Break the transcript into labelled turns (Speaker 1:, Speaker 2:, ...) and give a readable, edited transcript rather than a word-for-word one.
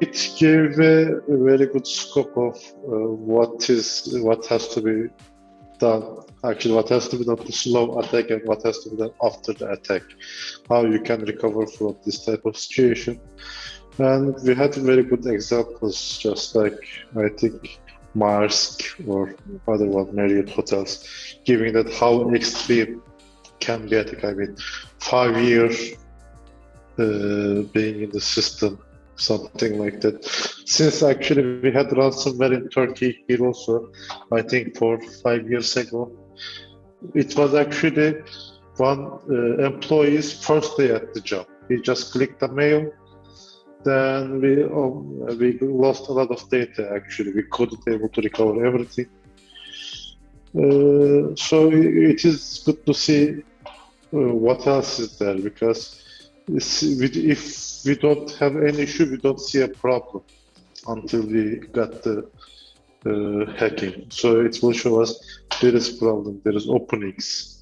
Speaker 1: it gave a very good scope of what has to be done. Actually, what has to be done to slow attack and what has to be done after the attack. How you can recover from this type of situation. And we had very good examples, just like I think Maersk or other one, Marriott hotels, giving that how extreme can be attack. I mean, 5 years being in the system, something like that. Since actually we had ransomware in Turkey here also, I think 4 5 years ago, it was actually one employee's first day at the job. He just clicked the mail, then we lost a lot of data actually. We couldn't able to recover everything. So it is good to see what else is there, because if we don't have any issue, we don't see a problem until we got the hacking. So it will show us there is problem, there is openings.